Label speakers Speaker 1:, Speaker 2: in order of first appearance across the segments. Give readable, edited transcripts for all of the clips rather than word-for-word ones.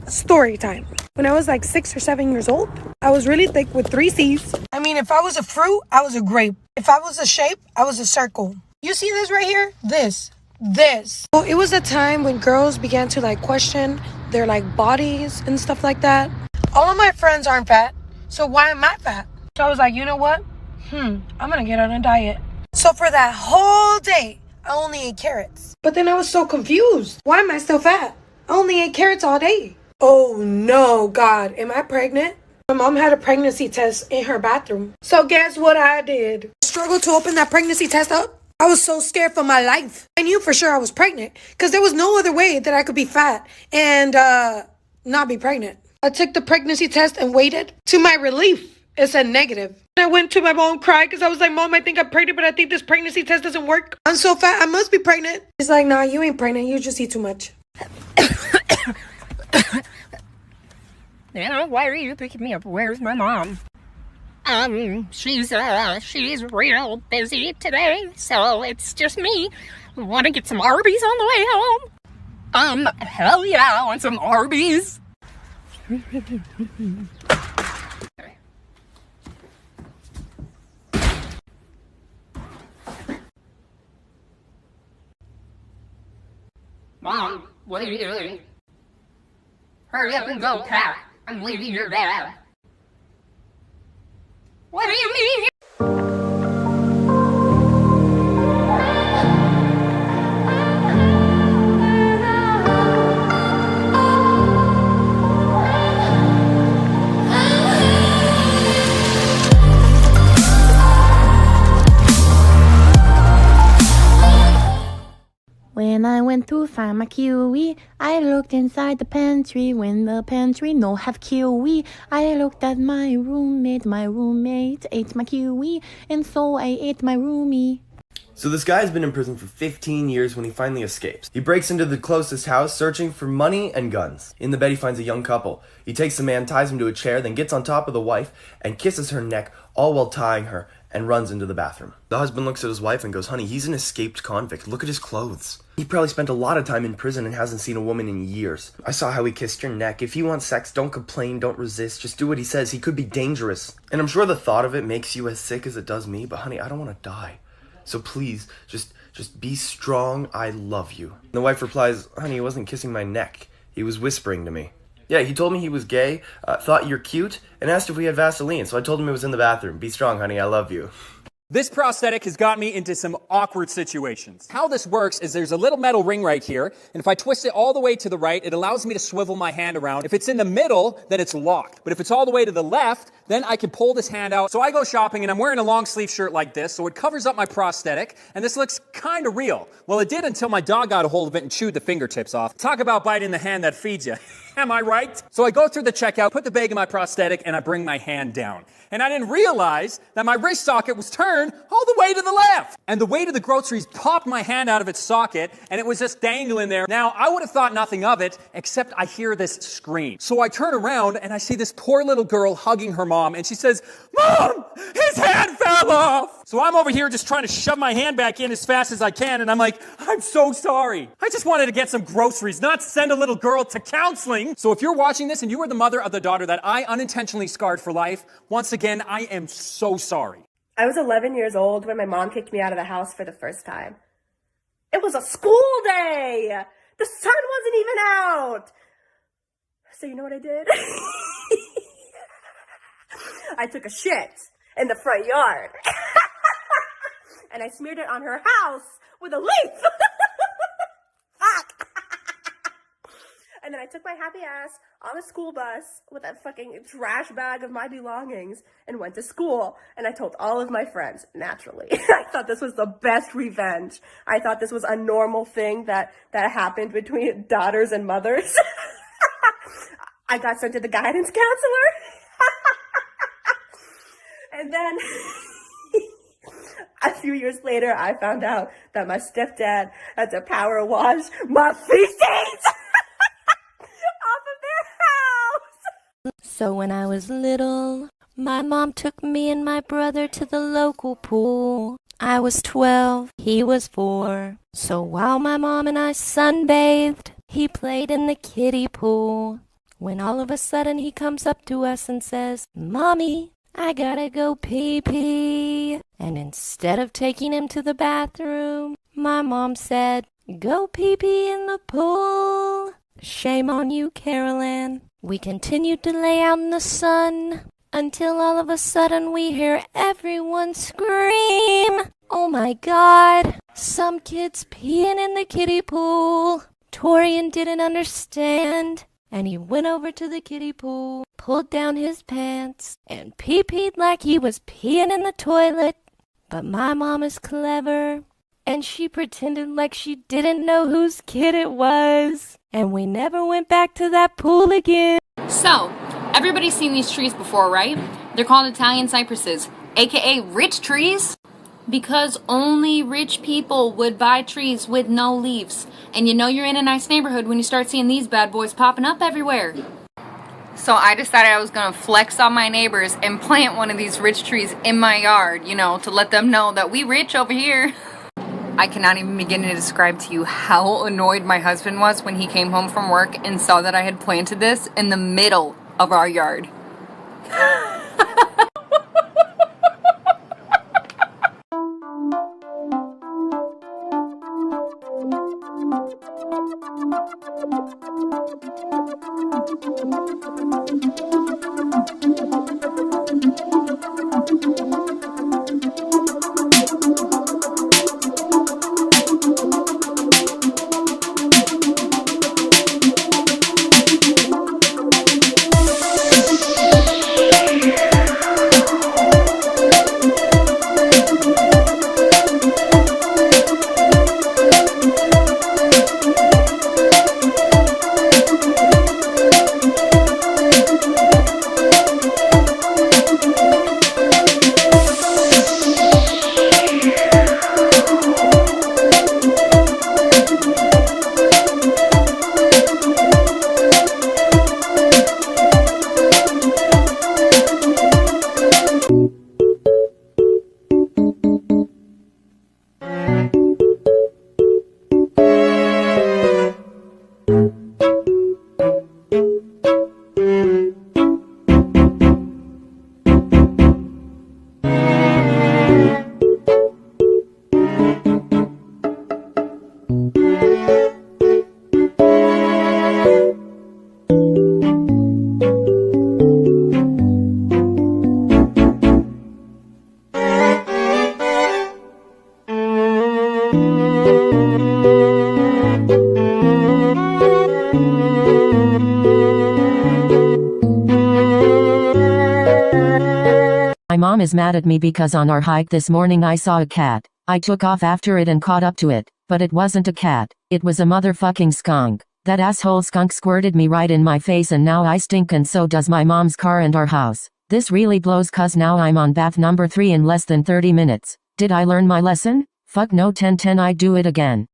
Speaker 1: Story time. When I was like 6 or 7 years old, I was really thick with 3 C's. I mean, if I was a fruit, I was a grape. If I was a shape, I was a circle. You see this right here? This. So it was a time when girls began to like question their like bodies and stuff like that. All of my friends aren't fat, so why am I fat? So I was like, you know what? I'm gonna get on a diet. So for that whole day, I only ate carrots. But then I was so confused. Why am I still fat? I only ate carrots all day. Oh no, God, am I pregnant? My mom had a pregnancy test in her bathroom. So guess what I did? Struggled to open that pregnancy test up. I was so scared for my life. I knew for sure I was pregnant because there was no other way that I could be fat and not be pregnant. I took the pregnancy test and waited. To my relief, it said negative. I went to my mom, cried because I was like, Mom, I think I'm pregnant, but I think this pregnancy test doesn't work. I'm so fat, I must be pregnant. She's like, nah, you ain't pregnant. You just eat too much.
Speaker 2: Yeah, why are you picking me up? Where's my mom? She's real busy today, so it's just me. Want to get some Arby's on the way home? Hell yeah, I want some Arby's. Mom, what are you doing? Hurry up and go, cat. I'm leaving your dad. What do you mean?
Speaker 3: When I went to find my kiwi, I looked inside the pantry. When the pantry no have kiwi, I looked at my roommate. My roommate ate my kiwi, and so I ate my roomie.
Speaker 4: So this guy's been in prison for 15 years when he finally escapes. He breaks into the closest house searching for money and guns. In the bed he finds a young couple. He takes the man, ties him to a chair, then gets on top of the wife and kisses her neck, all while tying her, and runs into the bathroom. The husband looks at his wife and goes, honey, he's an escaped convict. Look at his clothes. He probably spent a lot of time in prison and hasn't seen a woman in years. I saw how he kissed your neck. If you want sex, don't complain, don't resist. Just do what he says. He could be dangerous. And I'm sure the thought of it makes you as sick as it does me, but honey, I don't want to die. So please, just be strong. I love you. The wife replies, honey, he wasn't kissing my neck. He was whispering to me. Yeah, he told me he was gay, thought you're cute, and asked if we had Vaseline, so I told him it was in the bathroom. Be strong, honey, I love you.
Speaker 5: This prosthetic has got me into some awkward situations. How this works is there's a little metal ring right here, and if I twist it all the way to the right, it allows me to swivel my hand around. If it's in the middle, then it's locked. But if it's all the way to the left, then I can pull this hand out. So I go shopping, and I'm wearing a long sleeve shirt like this, so it covers up my prosthetic, and this looks kind of real. Well, it did until my dog got a hold of it and chewed the fingertips off. Talk about biting the hand that feeds you. Am I right? So I go through the checkout, put the bag in my prosthetic, and I bring my hand down. And I didn't realize that my wrist socket was turned all the way to the left. And the weight of the groceries popped my hand out of its socket, and it was just dangling there. Now, I would have thought nothing of it, except I hear this scream. So I turn around, and I see this poor little girl hugging her mom, and she says, Mom, his hand fell off! So I'm over here just trying to shove my hand back in as fast as I can, and I'm like, I'm so sorry. I just wanted to get some groceries, not send a little girl to counseling. So if you're watching this and you are the mother of the daughter that I unintentionally scarred for life, once again, I am so sorry.
Speaker 6: I was 11 years old when my mom kicked me out of the house for the first time. It was a school day! The sun wasn't even out! So you know what I did? I took a shit in the front yard. And I smeared it on her house with a leaf. Fuck! And then I took my happy ass on a school bus with a fucking trash bag of my belongings and went to school. And I told all of my friends, naturally. I thought this was the best revenge. I thought this was a normal thing that happened between daughters and mothers. I got sent to the guidance counselor. And then a few years later, I found out that my stepdad had to power wash my feces off of their house.
Speaker 3: So when I was little, my mom took me and my brother to the local pool. I was 12, he was 4. So while my mom and I sunbathed, he played in the kiddie pool.
Speaker 7: when all of a sudden he comes up to us and says, "Mommy, I gotta go pee-pee." And instead of taking him to the bathroom, my mom said, "Go pee-pee in the pool." Shame on you, Carolyn. We continued to lay out in the sun until all of a sudden we hear everyone scream, "Oh my God, some kid's peeing in the kiddie pool." Torian didn't understand, and he went over to the kiddie pool, pulled down his pants, and pee-peed like he was peeing in the toilet. But my mom is clever, and she pretended like she didn't know whose kid it was, and we never went back to that pool again.
Speaker 8: So, everybody's seen these trees before, right? They're called Italian cypresses, aka rich trees, because only rich people would buy trees with no leaves. And you know you're in a nice neighborhood when you start seeing these bad boys popping up everywhere. So I decided I was gonna flex on my neighbors and plant one of these rich trees in my yard, you know, to let them know that we rich over here. I cannot even begin to describe to you how annoyed my husband was when he came home from work and saw that I had planted this in the middle of our yard.
Speaker 9: My mom is mad at me because on our hike this morning I saw a cat. I took off after it and caught up to it, but it wasn't a cat. It was a motherfucking skunk. That asshole skunk squirted me right in my face and now I stink and so does my mom's car and our house. This really blows cause now I'm on bath number 3 in less than 30 minutes. Did I learn my lesson? Fuck no, 10 I'd do it again.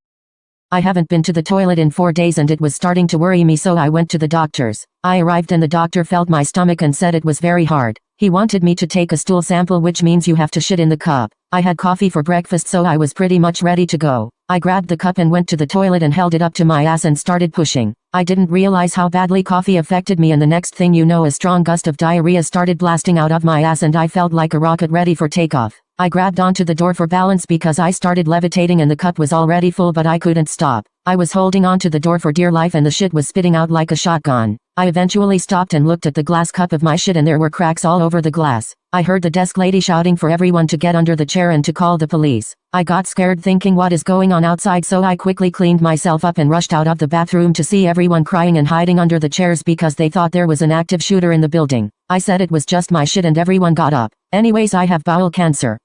Speaker 9: I haven't been to the toilet in 4 days and it was starting to worry me, so I went to the doctor's. I arrived and the doctor felt my stomach and said it was very hard. He wanted me to take a stool sample, which means you have to shit in the cup. I had coffee for breakfast, so I was pretty much ready to go. I grabbed the cup and went to the toilet and held it up to my ass and started pushing. I didn't realize how badly coffee affected me, and the next thing you know a strong gust of diarrhea started blasting out of my ass and I felt like a rocket ready for takeoff. I grabbed onto the door for balance because I started levitating and the cup was already full, but I couldn't stop. I was holding onto the door for dear life and the shit was spitting out like a shotgun. I eventually stopped and looked at the glass cup of my shit and there were cracks all over the glass. I heard the desk lady shouting for everyone to get under the chair and to call the police. I got scared thinking what is going on outside, so I quickly cleaned myself up and rushed out of the bathroom to see everyone crying and hiding under the chairs because they thought there was an active shooter in the building. I said it was just my shit and everyone got up. Anyways, I have bowel cancer.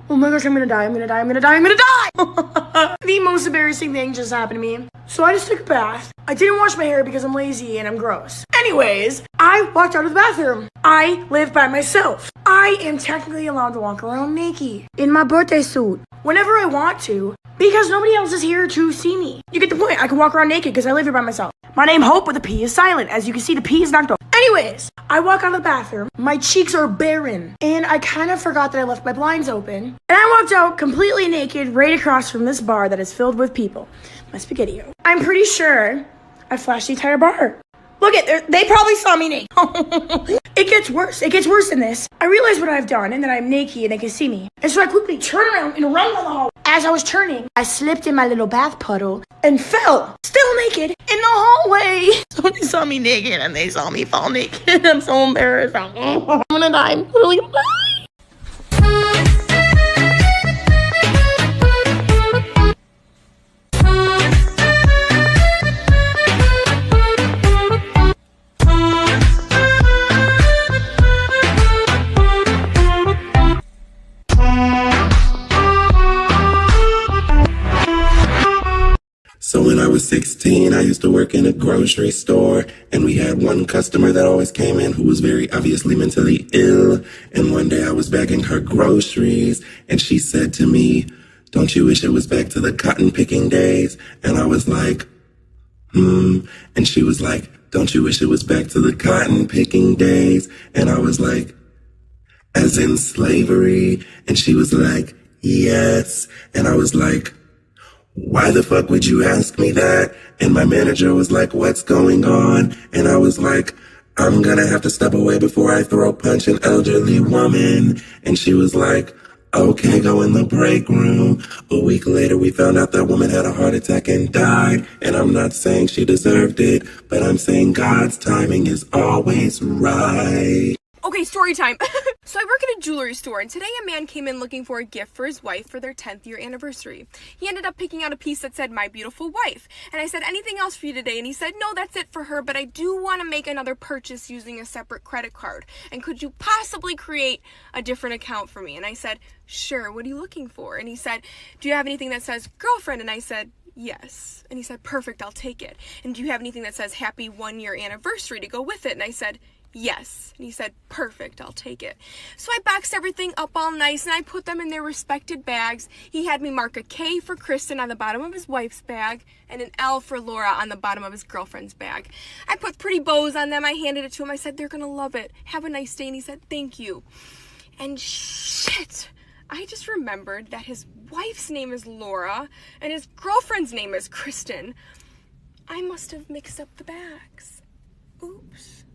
Speaker 1: Oh my gosh, I'm gonna die, I'm gonna die, I'm gonna die, I'm gonna die! The most embarrassing thing just happened to me. So I just took a bath. I didn't wash my hair because I'm lazy and I'm gross. Anyways, I walked out of the bathroom. I live by myself. I am technically allowed to walk around naked in my birthday suit whenever I want to because nobody else is here to see me. You get the point. I can walk around naked because I live here by myself. My name Hope with the P is silent. As you can see, the P is knocked off. Anyways, I walk out of the bathroom. My cheeks are barren and I kind of forgot that I left my blinds open. And I walked out completely naked right across from this bar that is filled with people. My SpaghettiO. I'm pretty sure I flashed the entire bar. Look at, they probably saw me naked. It gets worse. It gets worse than this. I realize what I've done and that I'm naked and they can see me. And so I quickly turn around and run down the hall. As I was turning, I slipped in my little bath puddle and fell, still naked, in the hallway. Somebody saw me naked and they saw me fall naked. I'm so embarrassed. I'm gonna die. I'm literally gonna die.
Speaker 10: So when I was 16, I used to work in a grocery store, and we had one customer that always came in who was very obviously mentally ill. And one day I was bagging her groceries, and she said to me, "Don't you wish it was back to the cotton picking days?" And I was like, And she was like, "Don't you wish it was back to the cotton picking days?" And I was like, "As in slavery?" And she was like, "Yes." And I was like, "Why the fuck would you ask me that?" And my manager was like, "What's going on?" And I was like, "I'm gonna have to step away before I throw punch an elderly woman." And she was like, "Okay, go in the break room." A week later, we found out that woman had a heart attack and died. And I'm not saying she deserved it, but I'm saying God's timing is always right.
Speaker 11: Okay, story time. So I work at a jewelry store, and today a man came in looking for a gift for his wife for their 10th year anniversary. He ended up picking out a piece that said, "My beautiful wife." And I said, "Anything else for you today?" And he said, "No, that's it for her, but I do want to make another purchase using a separate credit card. And could you possibly create a different account for me?" And I said, "Sure, what are you looking for?" And he said, "Do you have anything that says girlfriend?" And I said, "Yes." And he said, "Perfect, I'll take it. And do you have anything that says happy 1 year anniversary to go with it?" And I said, "Yes." And he said, "Perfect, I'll take it." So I boxed everything up all nice and I put them in their respected bags. He had me mark a K for Kristen on the bottom of his wife's bag and an L for Laura on the bottom of his girlfriend's bag. I put pretty bows on them. I handed it to him. I said, "They're gonna love it. Have a nice day." And he said, "Thank you." And shit, I just remembered that his wife's name is Laura and his girlfriend's name is Kristen. I must have mixed up the bags. Oops.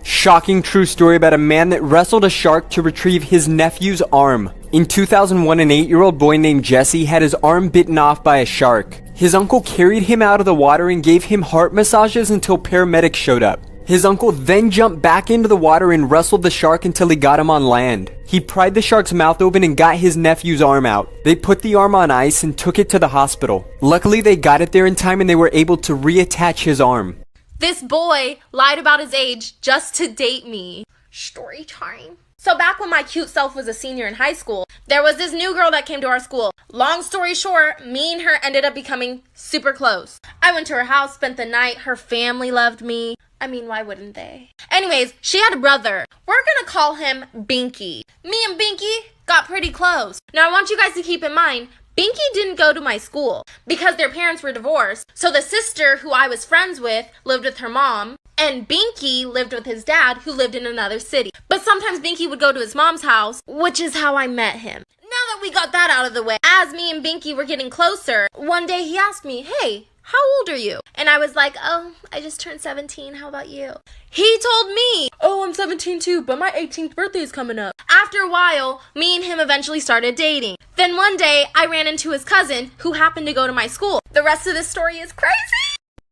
Speaker 12: Shocking true story about a man that wrestled a shark to retrieve his nephew's arm. In 2001, an 8-year-old boy named Jesse had his arm bitten off by a shark. His uncle carried him out of the water and gave him heart massages until paramedics showed up. His uncle then jumped back into the water and wrestled the shark until he got him on land. He pried the shark's mouth open and got his nephew's arm out. They put the arm on ice and took it to the hospital. Luckily, they got it there in time and they were able to reattach his arm.
Speaker 13: This boy lied about his age just to date me. Story time. So back when my cute self was a senior in high school, there was this new girl that came to our school. Long story short, me and her ended up becoming super close. I went to her house, spent the night. Her family loved me. I mean, why wouldn't they? Anyways, she had a brother. We're gonna call him Binky. Me and Binky got pretty close. Now I want you guys to keep in mind, Binky didn't go to my school because their parents were divorced. So the sister who I was friends with lived with her mom, and Binky lived with his dad who lived in another city. But sometimes Binky would go to his mom's house, which is how I met him. Now that we got that out of the way, as me and Binky were getting closer, one day he asked me, "Hey, how old are you?" And I was like, "Oh, I just turned 17. How about you?" He told me, "Oh, I'm 17 too, but my 18th birthday is coming up." After a while, me and him eventually started dating. Then one day, I ran into his cousin who happened to go to my school. The rest of this story is crazy.